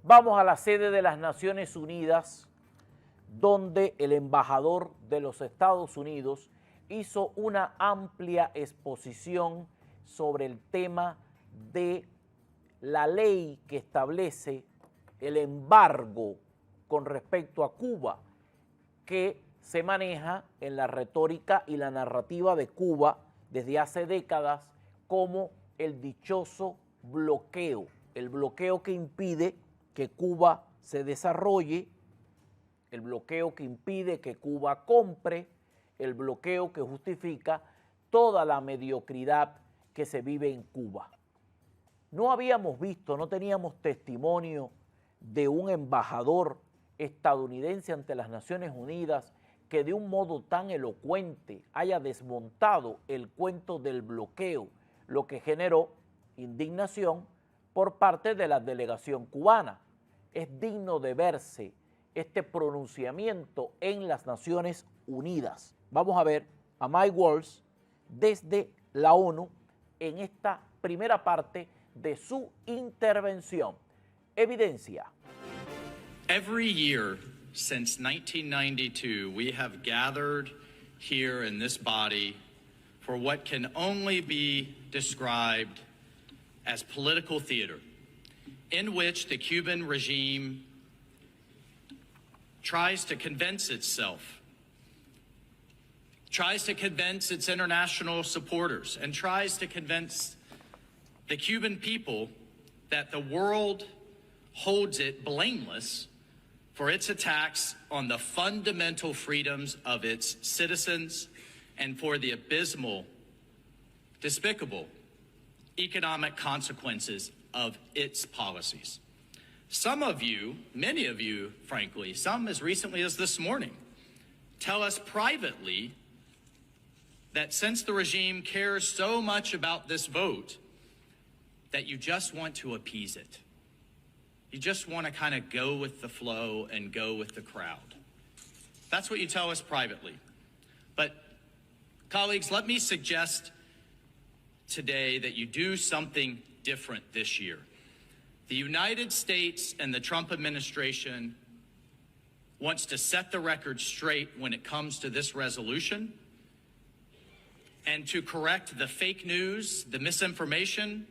Vamos a la sede de las Naciones Unidas, donde el embajador de los Estados Unidos hizo una amplia exposición sobre el tema de la ley que establece el embargo con respecto a Cuba, que se maneja en la retórica y la narrativa de Cuba desde hace décadas como el dichoso bloqueo, el bloqueo que impide que Cuba se desarrolle, el bloqueo que impide que Cuba compre, el bloqueo que justifica toda la mediocridad que se vive en Cuba. No habíamos visto, no teníamos testimonio de un embajador estadounidense ante las Naciones Unidas que de un modo tan elocuente haya desmontado el cuento del bloqueo, lo que generó indignación por parte de la delegación cubana. Es digno de verse este pronunciamiento en las Naciones Unidas. Vamos a ver a Mike Waltz desde la ONU en esta primera parte de su intervención. Evidencia. Every year since 1992, we have gathered here in this body for what can only be described as political theater, in which the Cuban regime tries to convince itself, tries to convince its international supporters, and tries to convince the Cuban people that the world holds it blameless for its attacks on the fundamental freedoms of its citizens and for the abysmal, despicable economic consequences of its policies. Some of you, many of you, frankly, some as recently as this morning, tell us privately that since the regime cares so much about this vote, that you just want to appease it. You just want to kind of go with the flow and go with the crowd. That's what you tell us privately. But, colleagues, let me suggest today that you do something different this year. The United States and the Trump administration wants to set the record straight when it comes to this resolution and to correct the fake news, the misinformation,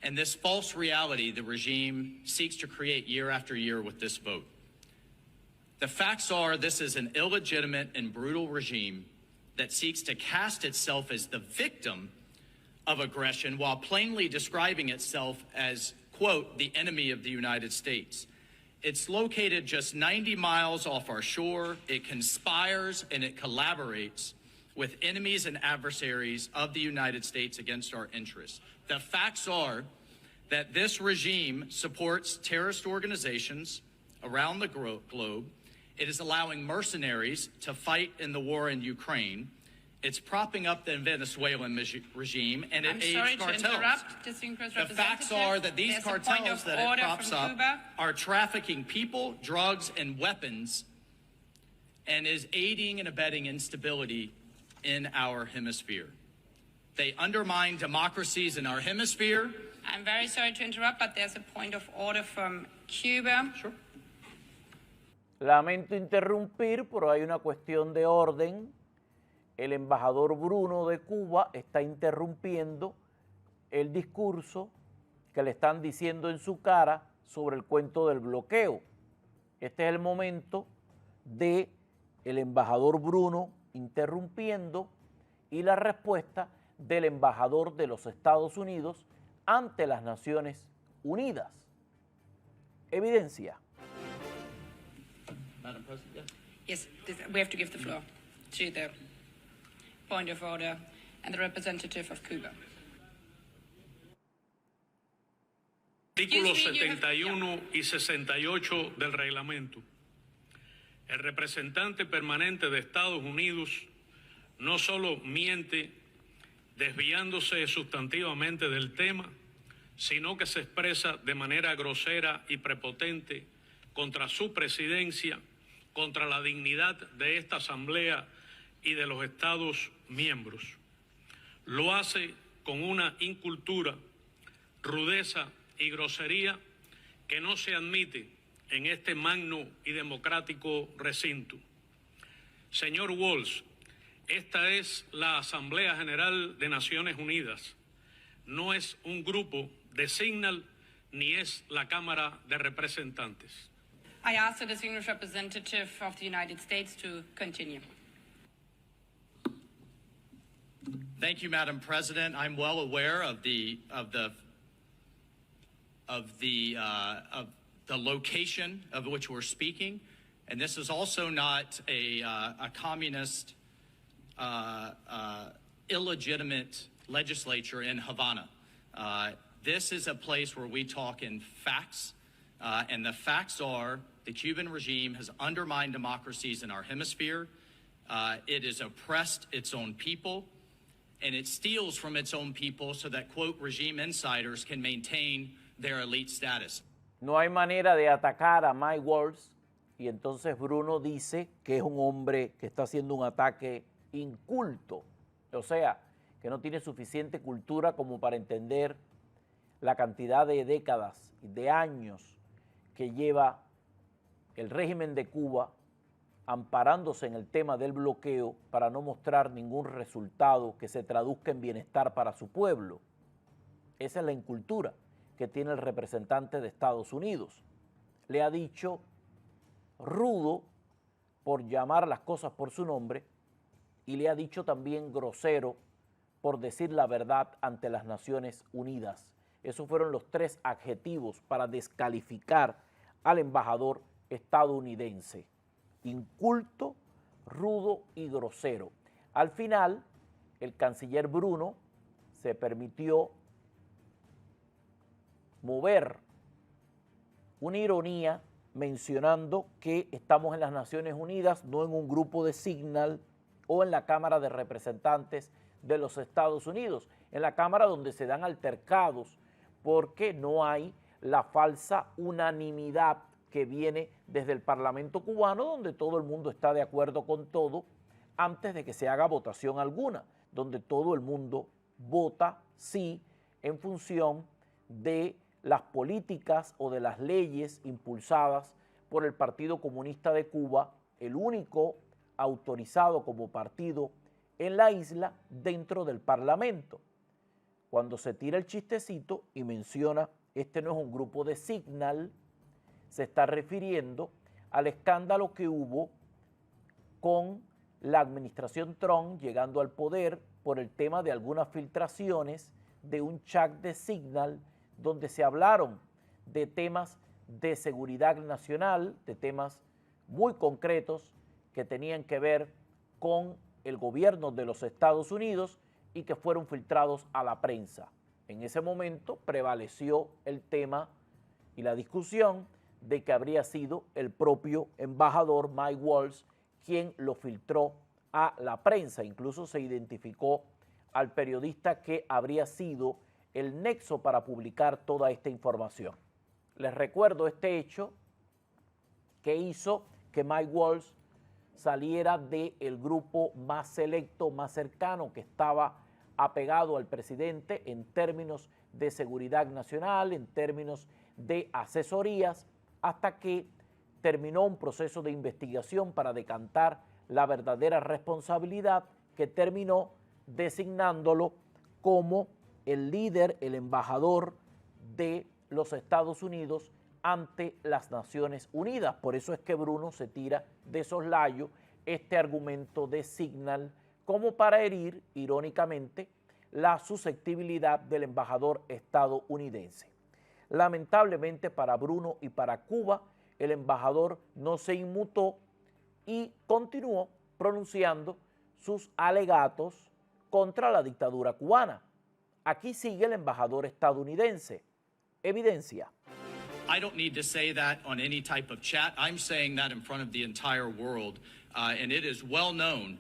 and this false reality the regime seeks to create year after year with this vote. The facts are this is an illegitimate and brutal regime that seeks to cast itself as the victim of aggression while plainly describing itself as, quote, the enemy of the United States. It's located just 90 miles off our shore. It conspires and it collaborates with enemies and adversaries of the United States against our interests. The facts are that this regime supports terrorist organizations around the globe. It is allowing mercenaries to fight in the war in Ukraine. It's propping up the Venezuelan regime, and it aids cartels. The facts are that these cartels that it props up are trafficking people, drugs, and weapons, and is aiding and abetting instability in our hemisphere. They undermine democracies in our hemisphere. I'm very sorry to interrupt, but there's a point of order from Cuba. Sure. Lamento interrumpir, pero hay una cuestión de orden. El embajador Bruno de Cuba está interrumpiendo el discurso que le están diciendo en su cara sobre el cuento del bloqueo. Este es el momento de el embajador Bruno interrumpiendo y la respuesta del embajador de los Estados Unidos ante las Naciones Unidas. Evidencia. Madam President? Yes, we have to give the floor to the point of order and the representative of Cuba. Artículos 71 y 68 del reglamento. El representante permanente de Estados Unidos no solo miente desviándose sustantivamente del tema, sino que se expresa de manera grosera y prepotente contra su presidencia, contra la dignidad de esta Asamblea y de los Estados miembros. Lo hace con una incultura, rudeza y grosería que no se admite en este magno y democrático recinto. Señor Walz, esta es la Asamblea General de Naciones Unidas. No es un grupo de Signal ni es la Cámara de Representantes. I ask the distinguished representative of the United States to continue. Thank you, Madam President. I'm well aware of the location of which we're speaking, and this is also not a communist, illegitimate legislature in Havana. This is a place where we talk in facts, and the facts are the Cuban regime has undermined democracies in our hemisphere. It has oppressed its own people, and it steals from its own people so that, quote, regime insiders can maintain their elite status. No hay manera de atacar a Mike Walz, y entonces Bruno dice que es un hombre que está haciendo un ataque inculto, o sea, que no tiene suficiente cultura como para entender la cantidad de décadas y de años que lleva el régimen de Cuba amparándose en el tema del bloqueo para no mostrar ningún resultado que se traduzca en bienestar para su pueblo. Esa es la incultura que tiene el representante de Estados Unidos. Le ha dicho rudo por llamar las cosas por su nombre y le ha dicho también grosero por decir la verdad ante las Naciones Unidas. Esos fueron los 3 adjetivos para descalificar al embajador estadounidense: inculto, rudo y grosero. Al final, el canciller Bruno se permitió mover una ironía mencionando que estamos en las Naciones Unidas, no en un grupo de Signal o en la Cámara de Representantes de los Estados Unidos, en la Cámara donde se dan altercados porque no hay la falsa unanimidad que viene desde el Parlamento cubano, donde todo el mundo está de acuerdo con todo antes de que se haga votación alguna, donde todo el mundo vota sí en función de las políticas o de las leyes impulsadas por el Partido Comunista de Cuba, el único autorizado como partido en la isla dentro del Parlamento. Cuando se tira el chistecito y menciona, este no es un grupo de Signal, se está refiriendo al escándalo que hubo con la administración Trump llegando al poder por el tema de algunas filtraciones de un chat de Signal donde se hablaron de temas de seguridad nacional, de temas muy concretos que tenían que ver con el gobierno de los Estados Unidos y que fueron filtrados a la prensa. En ese momento prevaleció el tema y la discusión de que habría sido el propio embajador Mike Walz quien lo filtró a la prensa. Incluso se identificó al periodista que habría sido el nexo para publicar toda esta información. Les recuerdo este hecho que hizo que Mike Walz saliera del grupo más selecto, más cercano, que estaba apegado al presidente en términos de seguridad nacional, en términos de asesorías, hasta que terminó un proceso de investigación para decantar la verdadera responsabilidad, que terminó designándolo como el líder, el embajador de los Estados Unidos ante las Naciones Unidas. Por eso es que Bruno se tira de soslayo este argumento de Signal como para herir, irónicamente, la susceptibilidad del embajador estadounidense. Lamentablemente para Bruno y para Cuba, el embajador no se inmutó y continuó pronunciando sus alegatos contra la dictadura cubana. Aquí sigue el embajador estadounidense. Evidencia. I don't need to say that on any type of chat. I'm saying that in front of the entire world, and it is well known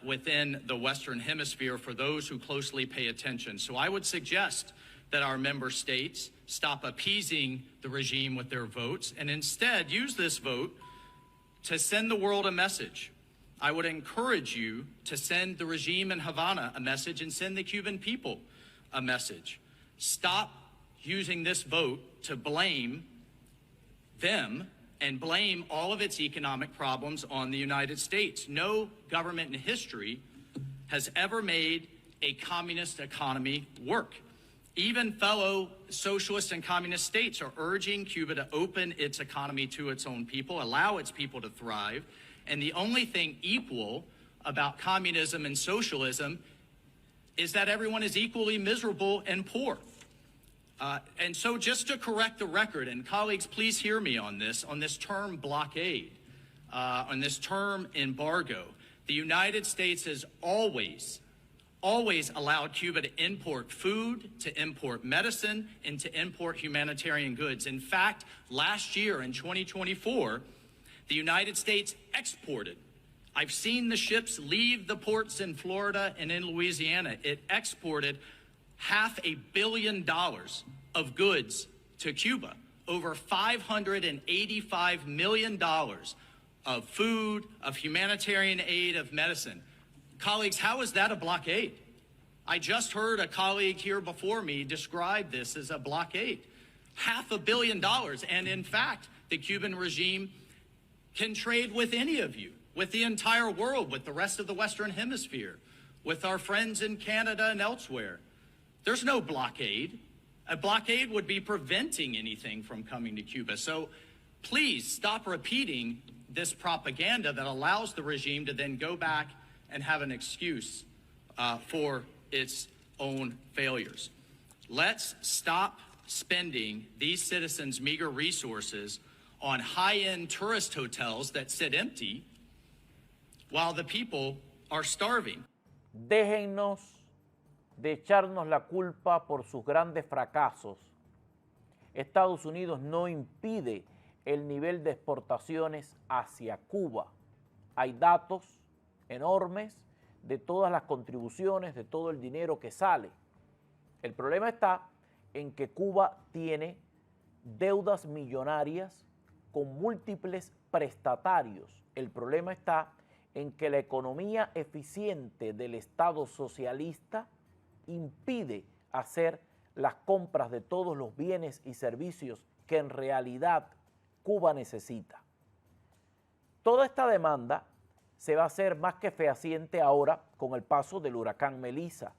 within the Western Hemisphere for those who closely pay attention. So I would suggest that our member states stop appeasing the regime with their votes and instead use this vote to send the world a message. I would encourage you to send the regime in Havana a message and send the Cuban people a message. Stop using this vote to blame them and blame all of its economic problems on the United States. No government in history has ever made a communist economy work. Even fellow socialist and communist states are urging Cuba to open its economy to its own people, allow its people to thrive. And the only thing equal about communism and socialism is that everyone is equally miserable and poor. And so just to correct the record, and colleagues, please hear me on this term blockade, on this term embargo, the United States has always allowed Cuba to import food, to import medicine, and to import humanitarian goods. In fact, last year in 2024, the United States exported. I've seen the ships leave the ports in Florida and in Louisiana. It exported $500 million of goods to Cuba, over $585 million of food, of humanitarian aid, of medicine. Colleagues, how is that a blockade? I just heard a colleague here before me describe this as a blockade. $500 million. And in fact, the Cuban regime can trade with any of you, with the entire world, with the rest of the Western Hemisphere, with our friends in Canada and elsewhere. There's no blockade. A blockade would be preventing anything from coming to Cuba. So please stop repeating this propaganda that allows the regime to then go back and have an excuse for its own failures. Let's stop spending these citizens' meager resources on high-end tourist hotels that sit empty while the people are starving. Déjennos de echarnos la culpa por sus grandes fracasos. Estados Unidos no impide el nivel de exportaciones hacia Cuba. Hay datos enormes de todas las contribuciones, de todo el dinero que sale. El problema está en que Cuba tiene deudas millonarias con múltiples prestatarios. El problema está en que la economía eficiente del Estado socialista impide hacer las compras de todos los bienes y servicios que en realidad Cuba necesita. Toda esta demanda se va a hacer más que fehaciente ahora con el paso del huracán Melissa.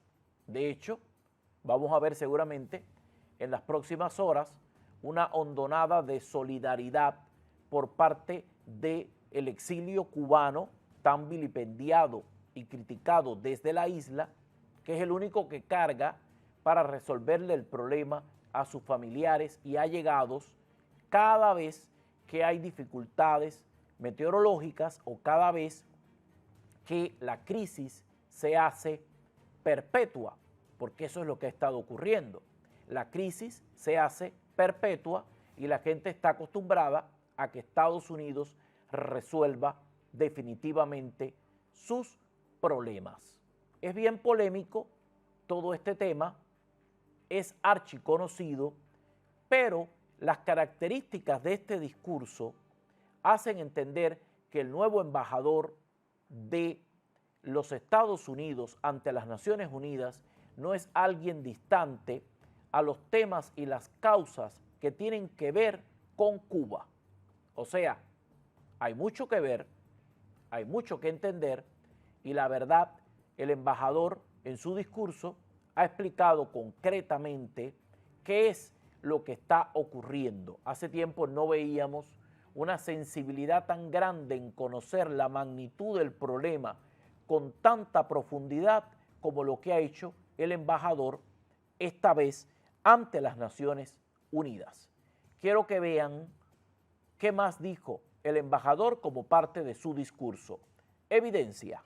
De hecho, vamos a ver seguramente en las próximas horas una hondonada de solidaridad por parte del exilio cubano tan vilipendiado y criticado desde la isla, que es el único que carga para resolverle el problema a sus familiares y allegados cada vez que hay dificultades meteorológicas o cada vez que la crisis se hace perpetua, porque eso es lo que ha estado ocurriendo. La crisis se hace perpetua y la gente está acostumbrada a que Estados Unidos resuelva definitivamente sus problemas. Es bien polémico todo este tema, es archiconocido, pero las características de este discurso hacen entender que el nuevo embajador de los Estados Unidos ante las Naciones Unidas no es alguien distante a los temas y las causas que tienen que ver con Cuba. O sea, hay mucho que ver, hay mucho que entender y la verdad, el embajador en su discurso ha explicado concretamente qué es lo que está ocurriendo. Hace tiempo no veíamos una sensibilidad tan grande en conocer la magnitud del problema con tanta profundidad como lo que ha hecho el embajador esta vez ante las Naciones Unidas. Quiero que vean qué más dijo el embajador como parte de su discurso. Evidencia.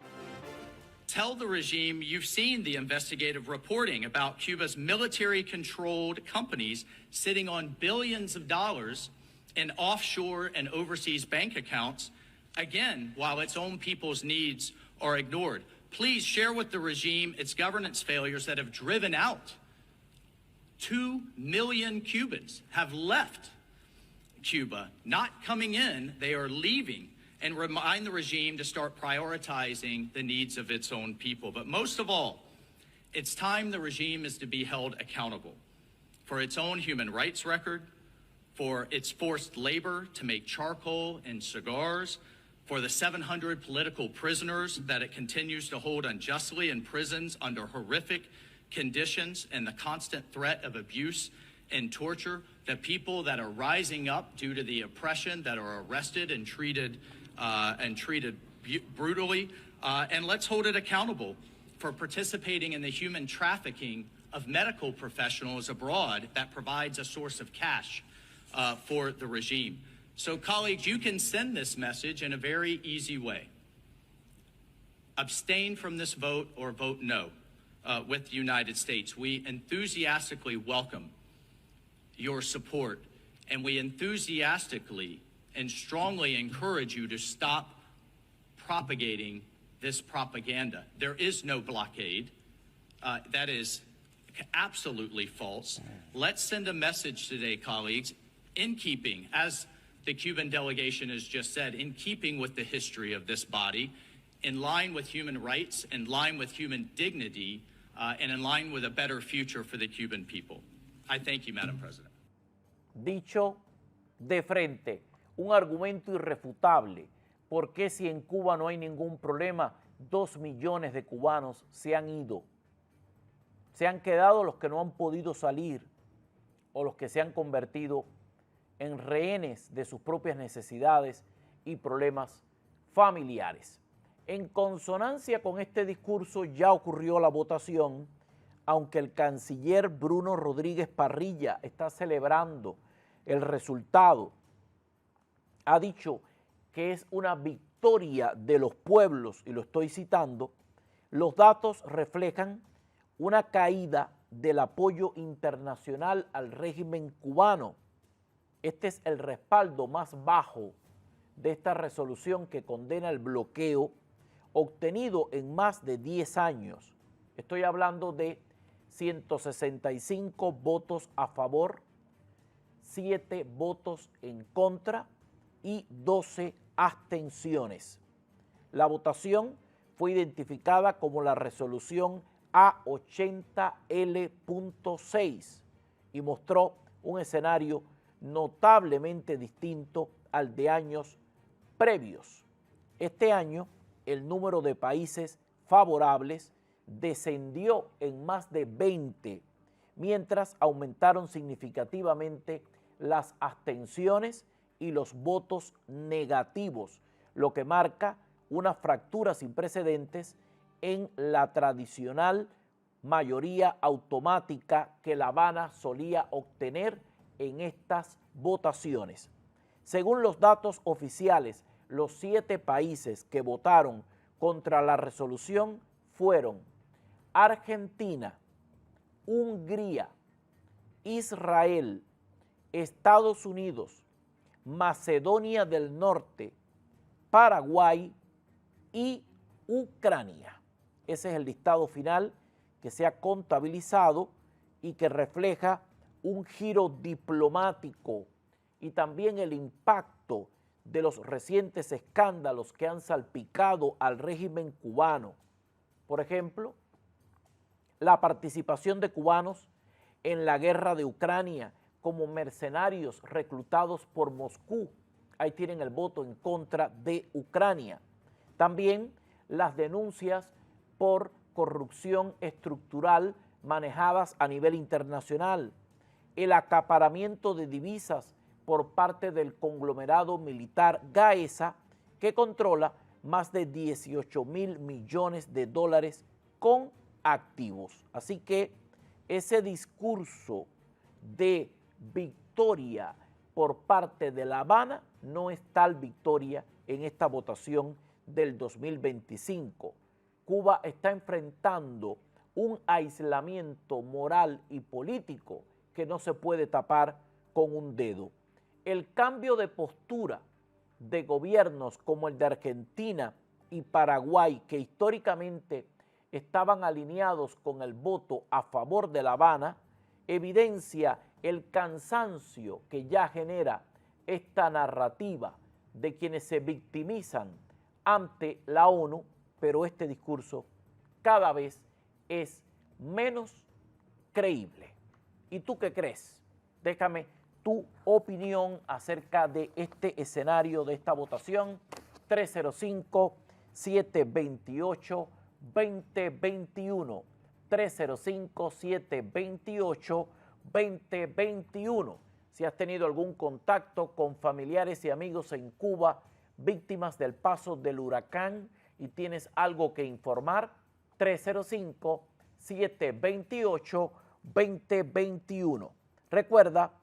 Tell the regime you've seen the investigative reporting about Cuba's military-controlled companies sitting on billions of dollars in offshore and overseas bank accounts, again, while its own people's needs are ignored. Please share with the regime its governance failures that have driven out 2 million Cubans have left Cuba, not coming in, they are leaving, and remind the regime to start prioritizing the needs of its own people. But most of all, it's time the regime is to be held accountable for its own human rights record, for its forced labor to make charcoal and cigars, for the 700 political prisoners that it continues to hold unjustly in prisons under horrific conditions and the constant threat of abuse and torture, the people that are rising up due to the oppression, that are arrested and treated brutally, and let's hold it accountable for participating in the human trafficking of medical professionals abroad that provides a source of cash for the regime. So, colleagues, you can send this message in a very easy way. Abstain from this vote or vote no with the United States. We enthusiastically welcome your support, and we enthusiastically and strongly encourage you to stop propagating this propaganda. There is no blockade. That is absolutely false. Let's send a message today, colleagues, in keeping, as the Cuban delegation has just said, in keeping with the history of this body, in line with human rights, in line with human dignity, and in line with a better future for the Cuban people. I thank you, Madam President. Dicho de frente, un argumento irrefutable. ¿Por qué si en Cuba no hay ningún problema, 2 millones de cubanos se han ido? Se han quedado los que no han podido salir o los que se han convertido en rehenes de sus propias necesidades y problemas familiares. En consonancia con este discurso ya ocurrió la votación, aunque el canciller Bruno Rodríguez Parrilla está celebrando el resultado. Ha dicho que es una victoria de los pueblos, y lo estoy citando. Los datos reflejan una caída del apoyo internacional al régimen cubano. Este es el respaldo más bajo de esta resolución que condena el bloqueo obtenido en más de 10 años. Estoy hablando de 165 votos a favor, 7 votos en contra y 12 abstenciones. La votación fue identificada como la resolución A80L.6 y mostró un escenario notablemente distinto al de años previos. Este año, el número de países favorables descendió en más de 20, mientras aumentaron significativamente las abstenciones y los votos negativos, lo que marca una fractura sin precedentes en la tradicional mayoría automática que La Habana solía obtener en estas votaciones. Según los datos oficiales, los 7 países que votaron contra la resolución fueron Argentina, Hungría, Israel, Estados Unidos, Macedonia del Norte, Paraguay y Ucrania. Ese es el listado final que se ha contabilizado y que refleja un giro diplomático y también el impacto de los recientes escándalos que han salpicado al régimen cubano. Por ejemplo, la participación de cubanos en la guerra de Ucrania como mercenarios reclutados por Moscú. Ahí tienen el voto en contra de Ucrania. También las denuncias por corrupción estructural manejadas a nivel internacional, el acaparamiento de divisas por parte del conglomerado militar Gaesa, que controla más de 18.000 millones de dólares con activos. Así que ese discurso de victoria por parte de La Habana no es tal victoria en esta votación del 2025. Cuba está enfrentando un aislamiento moral y político que no se puede tapar con un dedo. El cambio de postura de gobiernos como el de Argentina y Paraguay, que históricamente estaban alineados con el voto a favor de La Habana, evidencia el cansancio que ya genera esta narrativa de quienes se victimizan ante la ONU, pero este discurso cada vez es menos creíble. ¿Y tú qué crees? Déjame tu opinión acerca de este escenario, de esta votación. 305-728-2021. 305-728-2021. Si has tenido algún contacto con familiares y amigos en Cuba, víctimas del paso del huracán, y tienes algo que informar, 305-728-2021. Recuerda